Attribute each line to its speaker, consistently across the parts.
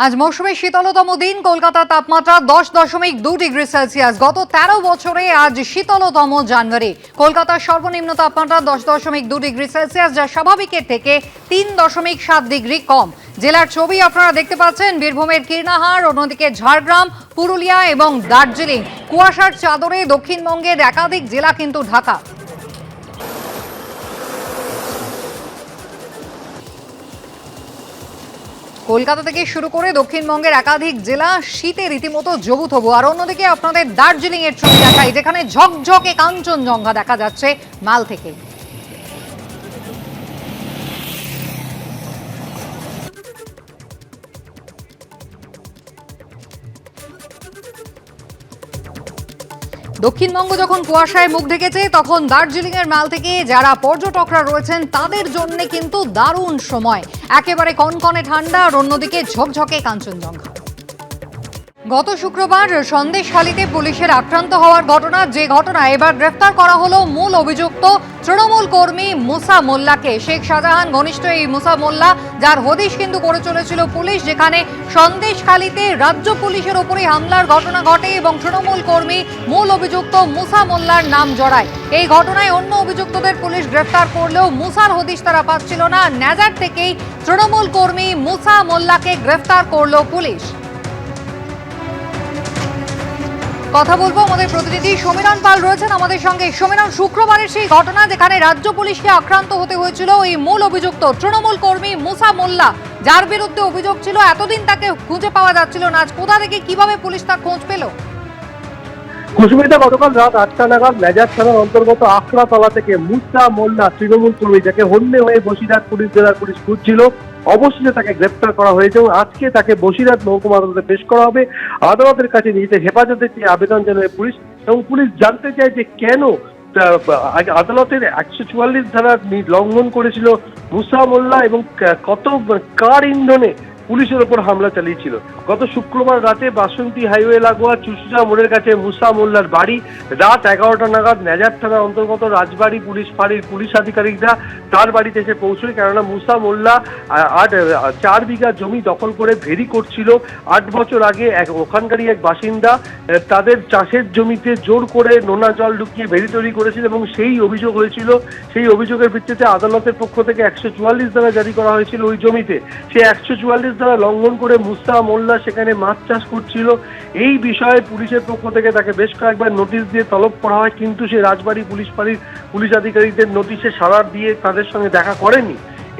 Speaker 1: আজ মৌসুমের শীতলতম দিন। কলকাতার তাপমাত্রা 10.2 ডিগ্রি সেলসিয়াস। গত 13 বছরে আজ শীতলতম জানুয়ারি। কলকাতার সর্বনিম্ন তাপমাত্রা 10.2 ডিগ্রি সেলসিয়াস, যা স্বাভাবিকের থেকে 3.7 ডিগ্রি কম। জেলার ছবি আপনারা দেখতে পাচ্ছেন। বীরভূমের কীর্ণাহার, অন্যদিকে ঝাড়গ্রাম, পুরুলিয়া এবং দার্জিলিং। কুয়াশার চাদরে দক্ষিণবঙ্গের একাধিক জেলা কিন্তু ঢাকা। কলকাতা থেকে শুরু করে দক্ষিণবঙ্গের একাধিক জেলা শীতে রীতিমতো জবুথবু। আর অন্যদিকে আপনাদের দার্জিলিং এর ছবি দেখাই, যেখানে ঝকঝকে কাঞ্চনজঙ্ঘা দেখা যাচ্ছে মাল থেকে। দক্ষিণবঙ্গ যখন কুয়াশায় মুখ ঢেকেছে, তখন দার্জিলিং এর মাল থেকে যারা পর্যটকরা রয়েছেন তাদের জন্য কিন্তু দারুণ সময়। একেবারে কনকনে ঠান্ডা, আর অন্যদিকে ঝকঝকে কাঞ্চনজঙ্ঘা। গত শুক্রবার সন্দেশখালীতে পুলিশের আক্রান্ত হওয়ার ঘটনা, যে ঘটনায় এবার গ্রেফতার করা হলো মূল অভিযুক্ত তৃণমূল কর্মী মুসা মোল্লাকে। শেখ শাহজাহান ঘনিষ্ঠ এই মুসা মোল্লা, যার হদিশ কিন্তু করে চলেছিল পুলিশ, যেখানে সন্দেশখালীতে রাজ্য পুলিশের ওপরে হামলার ঘটনা ঘটে এবং তৃণমূল কর্মী মূল অভিযুক্ত মুসা মোল্লার নাম জড়ায়। এই ঘটনায় অন্য অভিযুক্তদের পুলিশ গ্রেফতার করলেও মুসার হদিশ তারা পাচ্ছিল না। নেজার থেকেই তৃণমূল কর্মী মুসা মোল্লাকে গ্রেফতার করলো পুলিশ। কথা বলবো, আমাদের প্রতিনিধি সমীরণ পাল রয়েছেন আমাদের সঙ্গে। সমীরণ, শুক্রবারের সেই ঘটনা যেখানে রাজ্য পুলিশকে আক্রান্ত হতে হয়েছিল এই মূল অভিযুক্ত তৃণমূল কর্মী মুসা মোল্লা, যার বিরুদ্ধে অভিযোগ ছিল এতদিন তাকে খুঁজে পাওয়া যাচ্ছিল না, আজ কোথা থেকে কিভাবে পুলিশ তার খোঁজ পেল?
Speaker 2: কুসুমিতা, গতকাল রাত 8টা নাগাদ মেজাজ থানার অন্তর্গত আখড়াতলা থেকে মুসা মোল্লা তৃণমূল কর্মী, যাকে হন্যে হয়ে বসিরহাট পুলিশ জেলার পুলিশ খুঁজছিল, অবশেষে তাকে গ্রেপ্তার করা হয়েছে এবং আজকে তাকে বসিরহাট মহকুমা আদালতে পেশ করা হবে। আদালতের কাছে নিজেদের হেফাজতে চেয়ে আবেদন জানাবে পুলিশ, এবং পুলিশ জানতে চায় যে কেন আদালতের 144 ধারা লঙ্ঘন করেছিল মুসা মোল্লা এবং কত কার ইন্ধনে পুলিশের ওপর হামলা চালিয়েছিল। গত শুক্রবার রাতে বাসন্তী হাইওয়ে লাগোয়া চুচুড়া মোড়ের কাছে মুসা মোল্লার বাড়ি। রাত 11টা নাগাদ নেজার থানার অন্তর্গত রাজবাড়ি পুলিশ ফাঁড়ির পুলিশ আধিকারিকরা তার বাড়িতে এসে পৌঁছয়। কেননা মুসা মোল্লা 4 বিঘা জমি দখল করে ভেরি করছিল। 8 বছর আগে ওখানকারই এক বাসিন্দা তাদের চাষের জমিতে জোর করে নোনা জল ঢুকিয়ে ভেরি তৈরি করেছিল এবং সেই অভিযোগ হয়েছিল। সেই অভিযোগের ভিত্তিতে আদালতের পক্ষ থেকে 144 ধারা জারি করা হয়েছিল ওই জমিতে। সেই 144 ধারা লঙ্ঘন করে মুসা মোল্লা সেখানে মাছ চাষ করছিল। এই বিষয়ে পুলিশের পক্ষ থেকে তাকে বেশ কয়েকবার নোটিশ দিয়ে তলব করা হয়, কিন্তু সে রাজবাড়ি পুলিশ ফাঁড়ির পুলিশ আধিকারিকদের নোটিশে সাড়া দিয়ে তাদের সঙ্গে দেখা করেনি।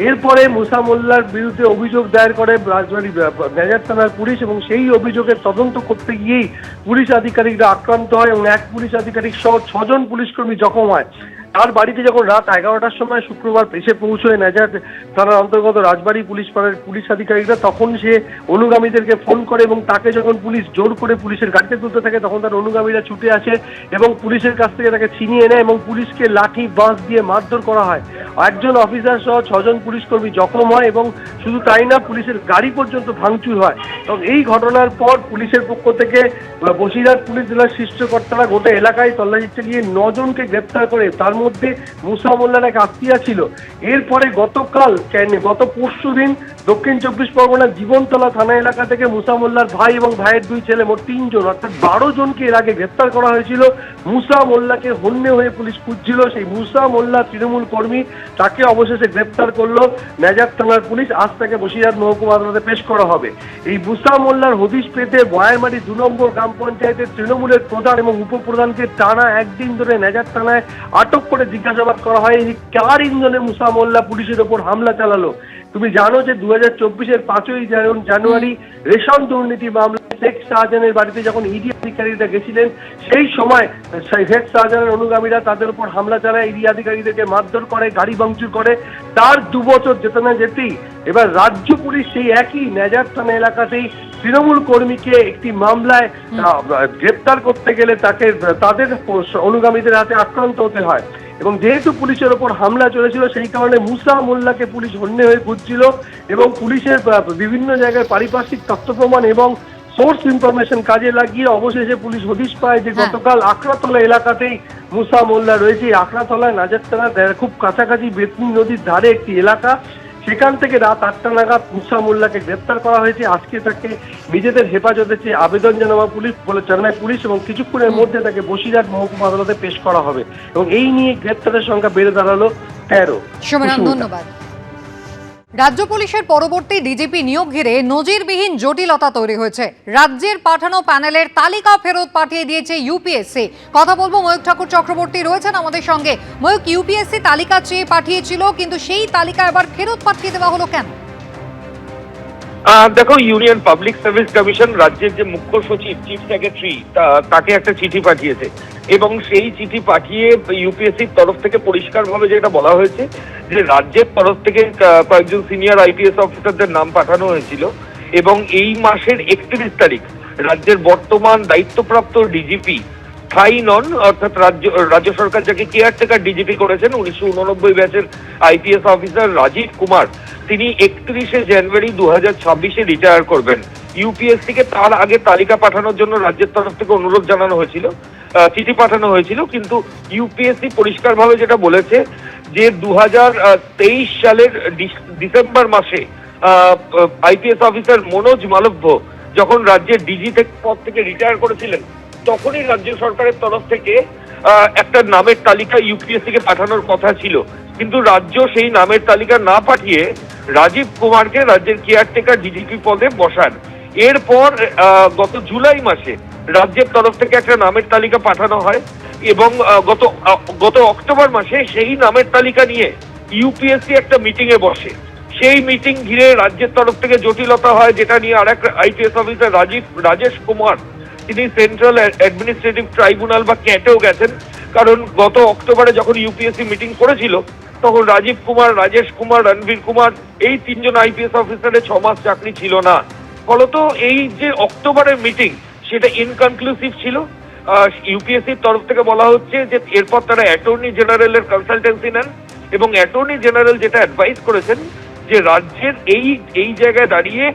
Speaker 2: এরপরে মুসা মোল্লার বিরুদ্ধে অভিযোগ দায়ের করে রাজবাড়ি নেজার থানার পুলিশ, এবং সেই অভিযোগের তদন্ত করতে গিয়েই পুলিশ আধিকারিকরা আক্রান্ত হয় এবং এক পুলিশ আধিকারিক সহ 6 জন পুলিশকর্মী জখম হয়। তার বাড়িতে যখন রাত 11টার সময় শুক্রবার এসে পৌঁছয় নেজার থানার অন্তর্গত রাজবাড়ি পুলিশ পাড়ার পুলিশ আধিকারিকরা, তখন সে অনুগামীদেরকে ফোন করে এবং তাকে যখন পুলিশ জোর করে পুলিশের গাড়িতে তুলতে থাকে, তখন তার অনুগামীরা ছুটে আসে এবং পুলিশের কাছ থেকে তাকে ছিনিয়ে নেয় এবং পুলিশকে লাঠি বাঁশ দিয়ে মারধর করা হয়। একজন অফিসার সহ 6 জন পুলিশকর্মী জখম হয় এবং শুধু তাই না, পুলিশের গাড়ি পর্যন্ত ভাঙচুর হয়। এবং এই ঘটনার পর পুলিশের পক্ষ থেকে বসিরহাট পুলিশ জেলার শীর্ষকর্তারা গোটা এলাকায় তল্লাশি চালিয়ে 9 জনকে গ্রেপ্তার করে, তার মধ্যে মুসা মোল্লার এক আত্মীয়া ছিল। এরপরে গত পরশুদিন দক্ষিণ 24 পরগনার জীবনতলা থানা এলাকা থেকে মুসা মোল্লার ভাই এবং ভাইয়ের 2 ছেলে, মোট 3 জন, অর্থাৎ 12 জনকে এর আগে গ্রেপ্তার করা হয়েছিল। মুসা মোল্লাকে হন্যে হয়ে পুলিশ খুঁজছিল। সেই মুসা মোল্লা তৃণমূল কর্মী, তাকে অবশেষে গ্রেপ্তার করলো নেজার থানার পুলিশ। আজ তাকে বসিরহাট মহকুমা আদালতে পেশ করা হবে। এই মুসা মোল্লার হদিশ পেতে বয়ারমারি 2 নম্বর গ্রাম পঞ্চায়েতের তৃণমূলের প্রধান এবং উপপ্রধানকে টানা 1 দিন ধরে নেজার থানায় আটক করে জিজ্ঞাসাবাদ করা হয়। এই কার ইন্ধনে মুসা মোল্লা পুলিশের ওপর হামলা চালালো। তুমি জানো যে 2024-এর 5ই জানুয়ারি রেশন দুর্নীতি মামলায় শেখ শাহজাহানের বাড়িতে যখন ইডি আধিকারিকরা গেছিলেন, সেই সময় শেখ শাহজাহানের অনুগামীরা তাদের উপর হামলা চালায়, ইডি আধিকারিকদেরকে মারধর করে, গাড়ি ভাঙচুর করে। তার 2 বছর যেতে না যেতেই এবার রাজ্য পুলিশ সেই একই নেজার থানা এলাকাতেই তৃণমূল কর্মীকে একটি মামলায় গ্রেপ্তার করতে গেলে তাদের অনুগামীদের হাতে আক্রান্ত হতে হয়। এবং যেহেতু পুলিশের ওপর হামলা চলেছিল, সেই কারণে মুসা মোল্লাকে পুলিশ হন্যে হয়ে খুঁজছিল এবং পুলিশের বিভিন্ন জায়গায় পারিপার্শ্বিক তথ্য প্রমাণ এবং সোর্স ইনফরমেশন কাজে লাগিয়ে অবশেষে পুলিশ হদিশ পায় যে গতকাল আখড়াতলা এলাকাতেই মুসা মোল্লা রয়েছে। আখড়াতলা নেজার থানার খুব কাছাকাছি বেতনি নদীর ধারে একটি এলাকা। সেখান থেকে রাত 8টা নাগাদ মুসা মোল্লাকে গ্রেপ্তার করা হয়েছে। আজকে তাকে নিজেদের হেফাজতে চেয়ে আবেদন জানানো পুলিশ জানায় পুলিশ, এবং কিছুক্ষণের মধ্যে তাকে বসিরহাট মহকুমা আদালতে পেশ করা হবে, এবং এই নিয়ে গ্রেপ্তারের সংখ্যা বেড়ে দাঁড়ালো 13।
Speaker 1: সমীরণ, ধন্যবাদ। রাজ্য পুলিশের পরবর্তী ডিজিপি নিয়োগ ঘিরে নজিরবিহীন জটিলতা তৈরি হয়েছে। রাজ্যের পাঠানো প্যানেলের তালিকা ফেরত পাঠিয়ে দিয়েছে ইউপিএসসি। কথা বলবো, ময়ূক ঠাকুর চক্রবর্তী রয়েছেন আমাদের সঙ্গে। ময়ূক, ইউপিএসসি তালিকা চেয়ে পাঠিয়েছিল, কিন্তু সেই তালিকা এবার ফেরত পাঠিয়ে দেওয়া হলো কেন?
Speaker 3: দেখো, ইউনিয়ন পাবলিক সার্ভিস কমিশন রাজ্যের যে মুখ্য সচিব, চিফ সেক্রেটারি, তাকে একটা চিঠি পাঠিয়েছে, এবং সেই চিঠি পাঠিয়ে ইউপিএসসির তরফ থেকে পরিষ্কারভাবে যেটা বলা হয়েছে যে রাজ্যের তরফ থেকে কয়েকজন সিনিয়র আইপিএস অফিসারদের নাম পাঠানো হয়েছিল, এবং এই মাসের 31 তারিখ রাজ্যের বর্তমান দায়িত্বপ্রাপ্ত ডিজিপি স্থায়ী নন, অর্থাৎ রাজ্য সরকার যাকে কেয়ারটেকার ডিজিপি করেছেন 1989 ব্যাচের আইপিএস অফিসার রাজীব কুমার, তিনি 31শে জানুয়ারি 2026-এ রিটায়ার করবেন। ইউপিএসসি কে তার আগে তালিকা পাঠানোর জন্য রাজ্যের তরফ থেকে অনুরোধ জানানো হয়েছিল, চিঠি পাঠানো হয়েছিল, কিন্তু ইউপিএসসি পরিষ্কারভাবে যেটা বলেছে যে 2023 সালের ডিসেম্বর মাসে আইপিএস অফিসার মনোজ মালব্য যখন রাজ্যের ডিজি পদ থেকে রিটায়ার করেছিলেন, তখনই রাজ্য সরকারের তরফ থেকে একটা নামের তালিকা ইউপিএসসি কে পাঠানোর কথা ছিল, কিন্তু রাজ্য সেই নামের তালিকা না পাঠিয়ে রাজীব কুমারকে রাজ্যের কেয়ারটেকার ডিজিপি পদে বসান। এরপর গত জুলাই মাসে রাজ্যের তরফ থেকে একটা নামের তালিকা পাঠানো হয়, এবং গত অক্টোবর মাসে সেই নামের তালিকা নিয়ে ইউপিএসসি একটা মিটিং এ বসে। সেই মিটিং ঘিরে রাজ্যের তরফ থেকে জটিলতা হয়, যেটা নিয়ে আরেক আইপিএস অফিসার রাজেশ কুমার, তিনি সেন্ট্রাল অ্যাডমিনিস্ট্রেটিভ ট্রাইব্যুনাল বা ক্যাটেও গেছেন, কারণ গত অক্টোবরে যখন ইউপিএসসি মিটিং করেছিল তখন রাজীব কুমার, রাজেশ কুমার, রণবীর কুমার, এই তিনজন আইপিএস অফিসারের 6 মাস চাকরি ছিল না। ফলত এই যে অক্টোবরের মিটিং, সেটা ইনকনক্লুসিভ ছিল। ইউপিএসসির তরফ থেকে বলা হচ্ছে যে এরপর তারা অ্যাটর্নি জেনারেলের কনসালটেন্সি নেন, এবং অ্যাটর্নি জেনারেল যেটা অ্যাডভাইস করেছেন যে রাজ্যের এই জায়গায় দাঁড়িয়ে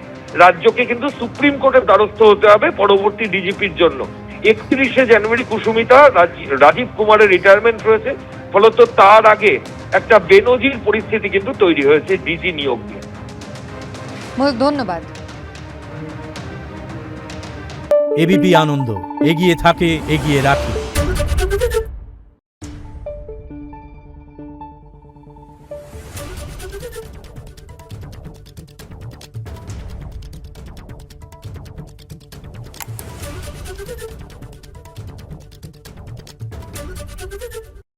Speaker 3: রাজ্যকে কিন্তু সুপ্রিম কোর্টের দ্বারস্থ হতে হবে পরবর্তী ডিজিপির জন্য। 31শে জানুয়ারি কুসুমিতা রাজীব কুমারের রিটায়ারমেন্ট রয়েছে, ফলত তার আগে একটা বেনজির পরিস্থিতি কিন্তু তৈরি হয়েছে ডিজি নিয়োগ নিয়ে।
Speaker 1: ময়ূক, ধন্যবাদ।
Speaker 4: এবিপি আনন্দ, এগিয়ে থাকে, এগিয়ে রাখে।